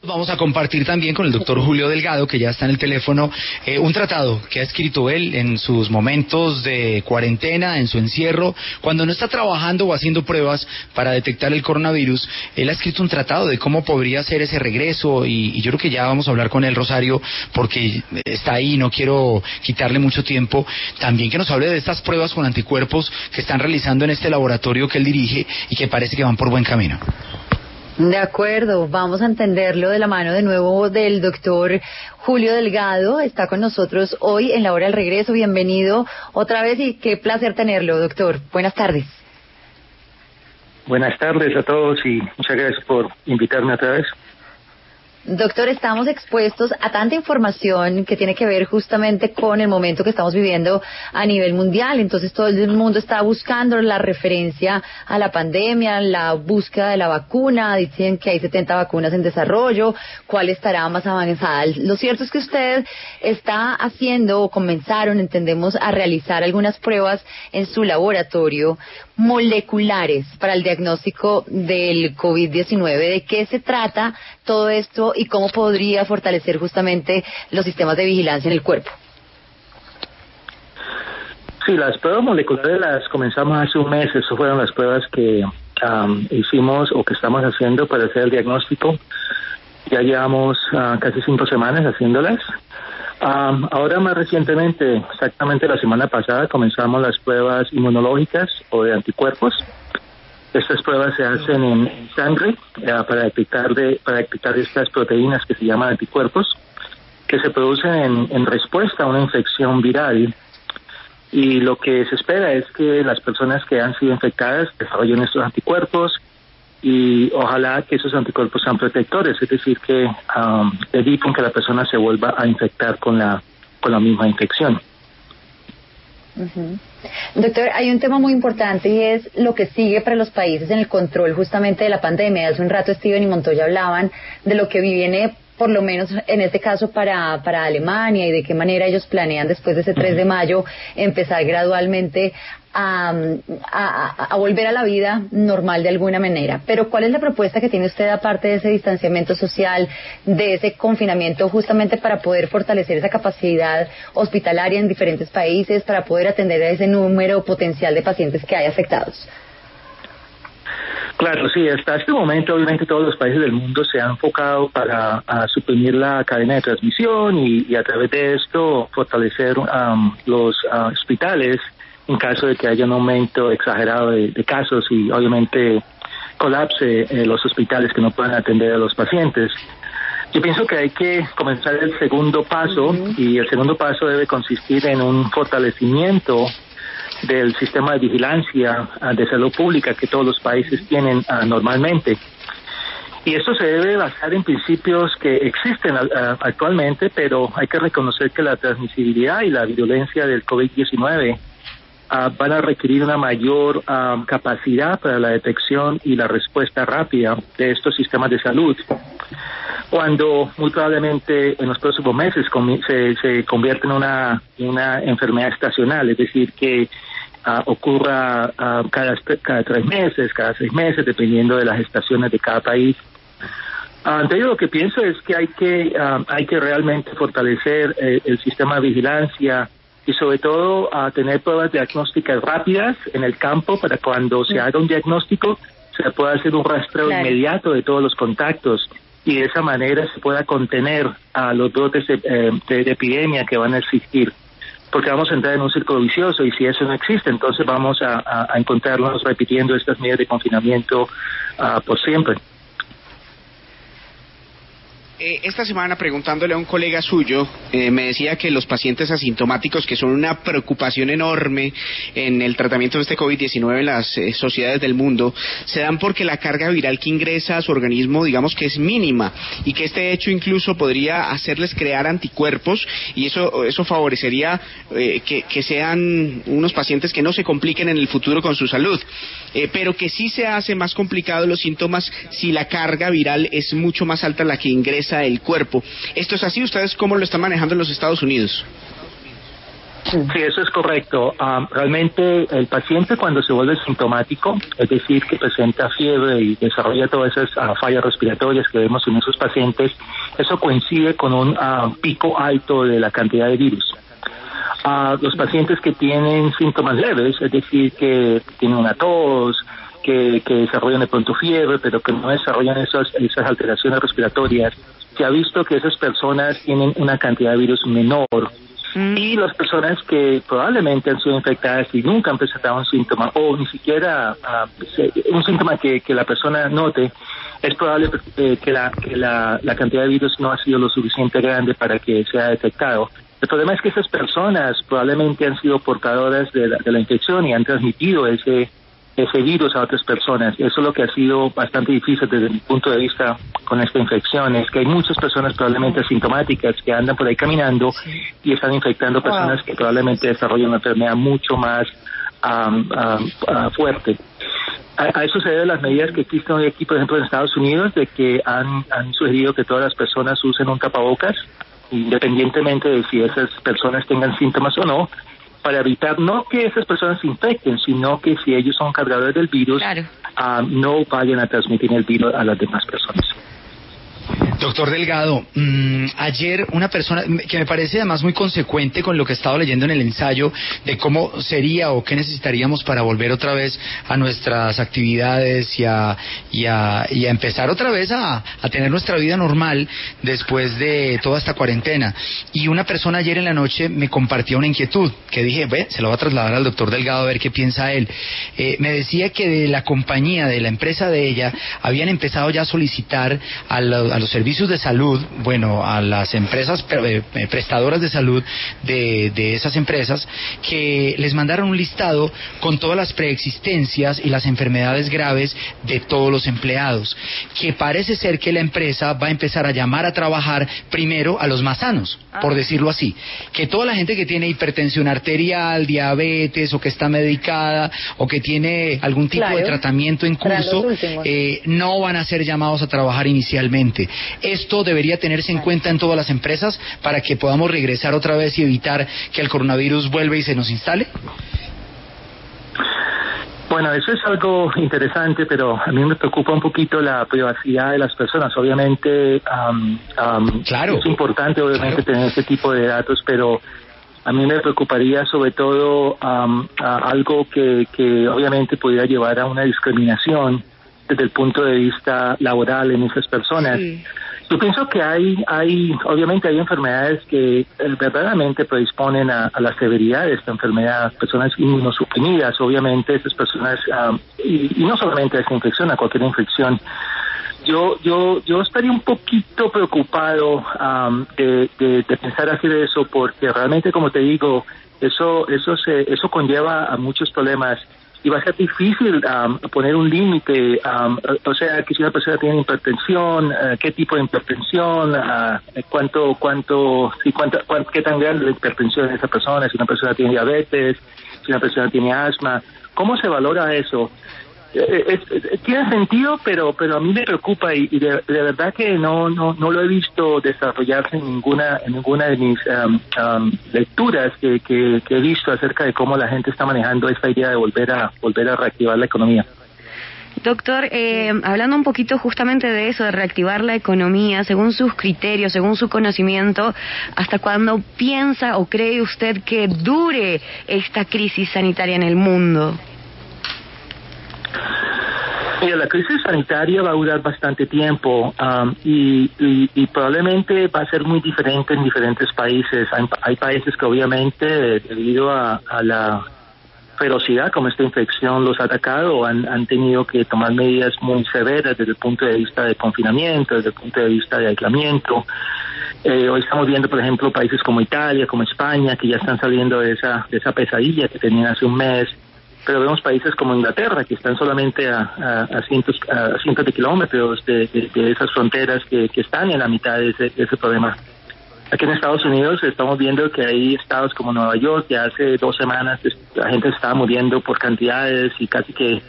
Vamos a compartir también con el doctor Julio Delgado, que ya está en el teléfono, un tratado que ha escrito él en sus momentos de cuarentena, en su encierro, cuando no está trabajando o haciendo pruebas para detectar el coronavirus. Él ha escrito un tratado de cómo podría ser ese regreso y yo creo que ya vamos a hablar con él, Rosario, porque está ahí, no quiero quitarle mucho tiempo. También que nos hable de estas pruebas con anticuerpos que están realizando en este laboratorio que él dirige y que parece que van por buen camino. De acuerdo, vamos a entenderlo de la mano de nuevo del doctor Julio Delgado. Está con nosotros hoy en la hora del regreso. Bienvenido otra vez y qué placer tenerlo, doctor. Buenas tardes. Buenas tardes a todos y muchas gracias por invitarme otra vez. Doctor, estamos expuestos a tanta información que tiene que ver justamente con el momento que estamos viviendo a nivel mundial. Entonces todo el mundo está buscando la referencia a la pandemia, la búsqueda de la vacuna. Dicen que hay 70 vacunas en desarrollo. ¿Cuál estará más avanzada? Lo cierto es que usted está haciendo, o comenzaron, entendemos, a realizar algunas pruebas en su laboratorio moleculares para el diagnóstico del COVID-19. ¿De qué se trata todo esto y cómo podría fortalecer justamente los sistemas de vigilancia en el cuerpo? Sí, las pruebas moleculares las comenzamos hace un mes. Esas fueron las pruebas que hicimos o que estamos haciendo para hacer el diagnóstico. Ya llevamos casi 5 semanas haciéndolas. Ahora más recientemente, exactamente la semana pasada, comenzamos las pruebas inmunológicas o de anticuerpos. Estas pruebas se hacen en sangre para detectar estas proteínas que se llaman anticuerpos, que se producen en respuesta a una infección viral. Y lo que se espera es que las personas que han sido infectadas desarrollen estos anticuerpos y ojalá que esos anticuerpos sean protectores, es decir, que eviten que la persona se vuelva a infectar con la misma infección. Uh-huh. Doctor, hay un tema muy importante y es lo que sigue para los países en el control justamente de la pandemia. Hace un rato Steven y Montoya hablaban de lo que viene, por lo menos en este caso para Alemania, y de qué manera ellos planean después de ese 3 de mayo empezar gradualmente a volver a la vida normal de alguna manera. Pero ¿cuál es la propuesta que tiene usted aparte de ese distanciamiento social, de ese confinamiento, justamente para poder fortalecer esa capacidad hospitalaria en diferentes países, para poder atender a ese número potencial de pacientes que hay afectados? Claro, sí, hasta este momento obviamente todos los países del mundo se han enfocado para suprimir la cadena de transmisión y a través de esto fortalecer los hospitales en caso de que haya un aumento exagerado de casos y obviamente colapse los hospitales que no puedan atender a los pacientes. Yo pienso que hay que comenzar el segundo paso y el segundo paso debe consistir en un fortalecimiento del sistema de vigilancia de salud pública que todos los países tienen normalmente. Y esto se debe basar en principios que existen actualmente, pero hay que reconocer que la transmisibilidad y la virulencia del COVID-19 van a requerir una mayor capacidad para la detección y la respuesta rápida de estos sistemas de salud, cuando muy probablemente en los próximos meses se convierte en una enfermedad estacional, es decir, que ocurra cada 3 meses, cada 6 meses, dependiendo de las estaciones de cada país. Entonces lo que pienso es que hay que realmente fortalecer el sistema de vigilancia y sobre todo tener pruebas diagnósticas rápidas en el campo para cuando se haga un diagnóstico se pueda hacer un rastreo inmediato de todos los contactos y de esa manera se pueda contener a los brotes de epidemia que van a existir, porque vamos a entrar en un círculo vicioso y si eso no existe, entonces vamos a encontrarnos repitiendo estas medidas de confinamiento por siempre. Esta semana, preguntándole a un colega suyo, me decía que los pacientes asintomáticos, que son una preocupación enorme en el tratamiento de este COVID-19 en las sociedades del mundo, se dan porque la carga viral que ingresa a su organismo, digamos que es mínima, y que este hecho incluso podría hacerles crear anticuerpos, y eso favorecería que sean unos pacientes que no se compliquen en el futuro con su salud, pero que sí se hace más complicado los síntomas si la carga viral es mucho más alta la que ingresa el cuerpo. ¿Esto es así? ¿Ustedes cómo lo están manejando en los Estados Unidos? Sí, eso es correcto. Realmente el paciente cuando se vuelve sintomático, es decir, que presenta fiebre y desarrolla todas esas fallas respiratorias que vemos en esos pacientes, eso coincide con un pico alto de la cantidad de virus. Los pacientes que tienen síntomas leves, es decir, que tienen una tos, que desarrollan de pronto fiebre, pero que no desarrollan esas alteraciones respiratorias, se ha visto que esas personas tienen una cantidad de virus menor. Y las personas que probablemente han sido infectadas y nunca han presentado un síntoma, o ni siquiera un síntoma que la persona note, es probable que la cantidad de virus no ha sido lo suficiente grande para que sea detectado. El problema es que esas personas probablemente han sido portadoras de la infección y han transmitido ese virus a otras personas. Eso es lo que ha sido bastante difícil desde mi punto de vista con esta infección, es que hay muchas personas probablemente asintomáticas que andan por ahí caminando y están infectando personas que probablemente desarrollan una enfermedad mucho más fuerte. A eso se deben las medidas que existen hoy aquí, por ejemplo, en Estados Unidos, de que han sugerido que todas las personas usen un tapabocas, independientemente de si esas personas tengan síntomas o no, para evitar no que esas personas se infecten, sino que si ellos son cargadores del virus, no vayan a transmitir el virus a las demás personas. Doctor Delgado, ayer una persona que me parece además muy consecuente con lo que he estado leyendo en el ensayo de cómo sería o qué necesitaríamos para volver otra vez a nuestras actividades y a empezar otra vez a tener nuestra vida normal después de toda esta cuarentena. Y una persona ayer en la noche me compartió una inquietud que dije, se lo voy a trasladar al doctor Delgado a ver qué piensa él. Me decía que de la compañía, de la empresa de ella, habían empezado ya a solicitar a los servicios de salud, a las empresas prestadoras de salud de esas empresas, que les mandaron un listado con todas las preexistencias y las enfermedades graves de todos los empleados, que parece ser que la empresa va a empezar a llamar a trabajar primero a los más sanos, por decirlo así, que toda la gente que tiene hipertensión arterial, diabetes, o que está medicada, o que tiene algún tipo de tratamiento en curso, no van a ser llamados a trabajar inicialmente. Esto debería tenerse en cuenta en todas las empresas para que podamos regresar otra vez y evitar que el coronavirus vuelva y se nos instale. Bueno, eso es algo interesante, pero a mí me preocupa un poquito la privacidad de las personas. Obviamente, es importante tener este tipo de datos, pero a mí me preocuparía sobre todo algo que obviamente pudiera llevar a una discriminación desde el punto de vista laboral en esas personas. Yo pienso que obviamente hay enfermedades que verdaderamente predisponen a la severidad de esta enfermedad, personas inmunosuprimidas, obviamente esas personas, y no solamente a esta infección, a cualquier infección. Yo estaría un poquito preocupado de pensar hacer eso, porque realmente, como te digo, eso conlleva a muchos problemas. Y va a ser difícil poner un límite, o sea, que si una persona tiene hipertensión, qué tipo de hipertensión, qué tan grande la hipertensión de esa persona, si una persona tiene diabetes, si una persona tiene asma, ¿cómo se valora eso? Tiene sentido, pero a mí me preocupa y de verdad que no lo he visto desarrollarse en ninguna de mis lecturas que he visto acerca de cómo la gente está manejando esta idea de volver a reactivar la economía. Doctor, hablando un poquito justamente de eso, de reactivar la economía, según sus criterios, según su conocimiento, ¿hasta cuándo piensa o cree usted que dure esta crisis sanitaria en el mundo? Mira, la crisis sanitaria va a durar bastante tiempo y probablemente va a ser muy diferente en diferentes países. Hay países que obviamente, debido a la ferocidad como esta infección los ha atacado, han tenido que tomar medidas muy severas desde el punto de vista de confinamiento, desde el punto de vista de aislamiento. Hoy estamos viendo, por ejemplo, países como Italia, como España, que ya están saliendo de esa pesadilla que tenían hace un mes. Pero vemos países como Inglaterra, que están solamente a cientos de kilómetros de esas fronteras que están en la mitad de ese problema. Aquí en Estados Unidos estamos viendo que hay estados como Nueva York, que hace 2 semanas la gente estaba muriendo por cantidades y casi que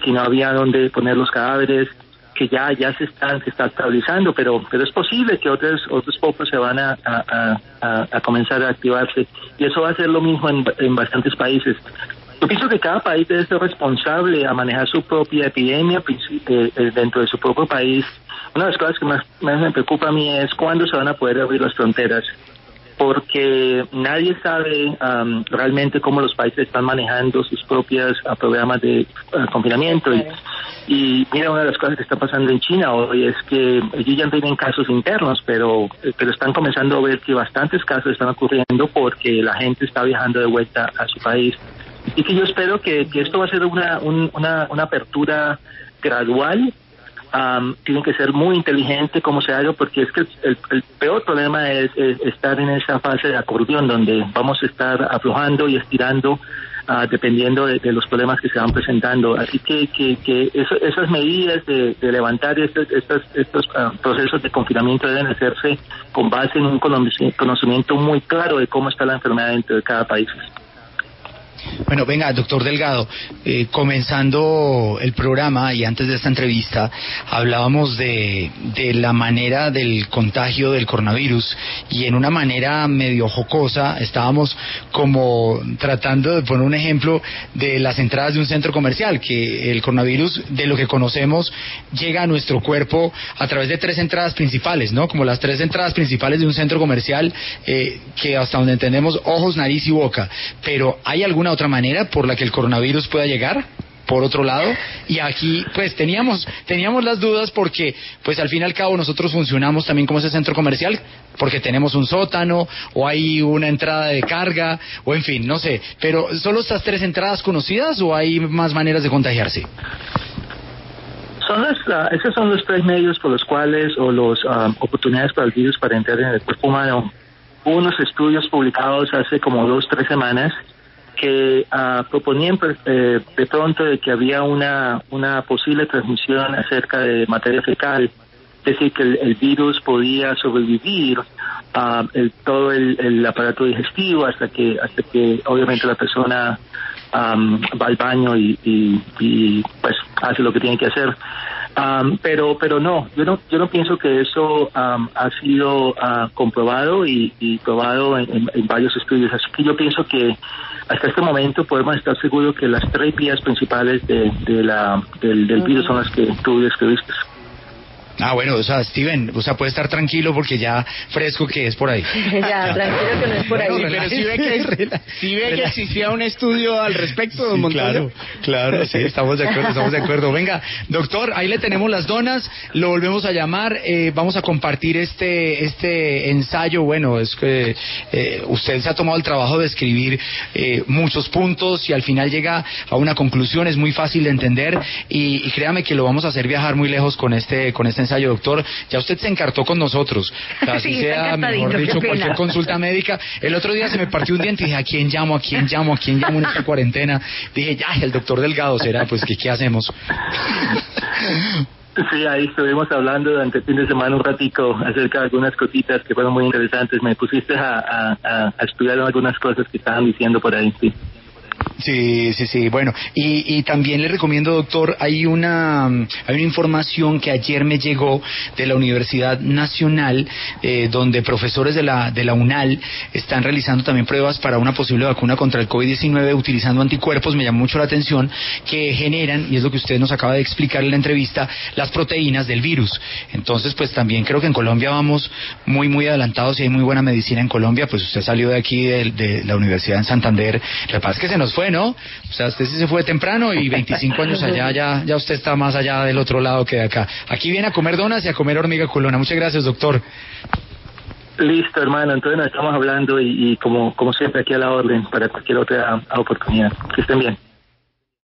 no había dónde poner los cadáveres. que ya se está estabilizando, pero es posible que otros focos se van a comenzar a activarse, y eso va a ser lo mismo en bastantes países. Yo pienso que cada país debe ser responsable a manejar su propia epidemia dentro de su propio país. Una de las cosas que más me preocupa a mí es cuándo se van a poder abrir las fronteras, porque nadie sabe realmente cómo los países están manejando sus propios programas de confinamiento. Y mira, una de las cosas que está pasando en China hoy es que ellos ya tienen casos internos, pero están comenzando a ver que bastantes casos están ocurriendo porque la gente está viajando de vuelta a su país. Y que yo espero que esto va a ser una apertura gradual. Tienen que ser muy inteligente como se haga, porque es que el peor problema es estar en esa fase de acordeón donde vamos a estar aflojando y estirando dependiendo de los problemas que se van presentando. Así que esas medidas de levantar estos procesos de confinamiento deben hacerse con base en un conocimiento muy claro de cómo está la enfermedad dentro de cada país. Bueno, venga, doctor Delgado, comenzando el programa y antes de esta entrevista hablábamos de la manera del contagio del coronavirus, y en una manera medio jocosa estábamos como tratando de poner un ejemplo de las entradas de un centro comercial, que el coronavirus, de lo que conocemos, llega a nuestro cuerpo a través de 3 entradas principales, ¿no? Como las 3 entradas principales de un centro comercial, que hasta donde entendemos, ojos, nariz y boca. Pero ¿hay alguna otra manera por la que el coronavirus pueda llegar por otro lado? Y aquí pues teníamos las dudas, porque pues al fin y al cabo nosotros funcionamos también como ese centro comercial, porque tenemos un sótano o hay una entrada de carga, o en fin, no sé, pero ¿solo estas 3 entradas conocidas o hay más maneras de contagiarse? Esos son los 3 medios por los cuales, o las oportunidades para el virus para entrar en el cuerpo humano. Hubo unos estudios publicados hace como 2-3 semanas que proponían de pronto de que había una posible transmisión acerca de materia fecal, es decir, que el virus podía sobrevivir todo el aparato digestivo hasta que obviamente la persona va al baño y pues hace lo que tiene que hacer. Pero no, yo no pienso que eso ha sido comprobado y probado en varios estudios. Así que yo pienso que hasta este momento podemos estar seguros que las 3 vías principales del virus son las que tú describiste. Bueno, o sea, Steven, puede estar tranquilo porque ya fresco que es por ahí. Ya, tranquilo que no es por ahí. Pero sí ve que existía un estudio al respecto, don Montoya. Claro, sí, estamos de acuerdo. Venga, doctor, ahí le tenemos las donas, lo volvemos a llamar, vamos a compartir este ensayo. Bueno, es que usted se ha tomado el trabajo de escribir muchos puntos y al final llega a una conclusión, es muy fácil de entender, y créame que lo vamos a hacer viajar muy lejos con este ensayo, doctor. Ya usted se encartó con nosotros, así sí, sea, mejor dicho, cualquier consulta médica. El otro día se me partió un diente y dije, ¿a quién llamo en esta cuarentena? Dije, ya, el doctor Delgado será, pues, ¿qué hacemos? Sí, ahí estuvimos hablando durante el fin de semana un ratico acerca de algunas cositas que fueron muy interesantes. Me pusiste a estudiar algunas cosas que estaban diciendo por ahí, sí. Sí, bueno, y también le recomiendo, doctor, hay una información que ayer me llegó de la Universidad Nacional, donde profesores de la UNAL están realizando también pruebas para una posible vacuna contra el COVID-19 utilizando anticuerpos. Me llamó mucho la atención que generan, y es lo que usted nos acaba de explicar en la entrevista, las proteínas del virus. Entonces, pues también creo que en Colombia vamos muy adelantados y hay muy buena medicina en Colombia. Pues usted salió de aquí de la Universidad en Santander, lo que pasa es que se nos fue, ¿no? O sea, usted sí se fue temprano y 25 años allá, ya usted está más allá del otro lado que de acá. Aquí viene a comer donas y a comer hormiga culona. Muchas gracias, doctor. Listo, hermano, entonces nos estamos hablando y como siempre aquí a la orden para cualquier otra oportunidad. Que estén bien.